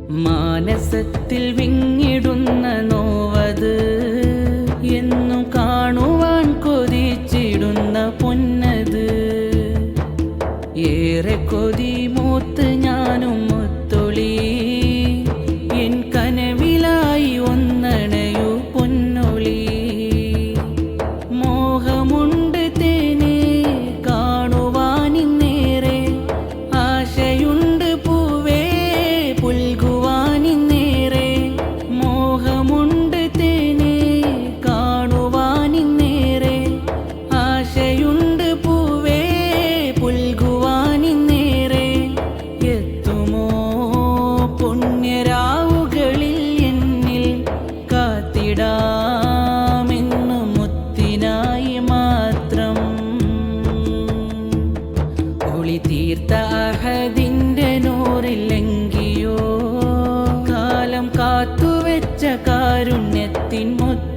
മാനസത്തിൽ വിങ്ങിടുന്ന നോവത് എന്നും കാണുവാൻ കൊതിച്ചിടുന്ന പൊന്നത്. ഏറെ കൊതി മൂത്ത് ഞാനും മുത്തൊളി എൻ കനവിലായി ഒന്നണയു പൊന്നൊളി. മോഹമുണ്ട് തേനെ കാണുവാനിന്നേറെ, ആശയുണ്ട് പൂവേ പുൽകുവാനിന്നേറെ. മോഹമുണ്ട് തേനെ കാണുവാനിന്നേറെ, ആശയുണ്ട് പൂവേ പുൽകുവാനിന്നേറെ. എത്തുമോ പുണ്യരാവുകളിൽ എന്നിൽ കാത്തിടാമെന്നു മുത്തിനായി മാത്രം. ഒളി തീർത്ത അഹദിന്റെ നൂറിലെങ്കിയോ കാലം കാത്തുവെച്ച കാരുണ്യത്തിൻ മുത്ത്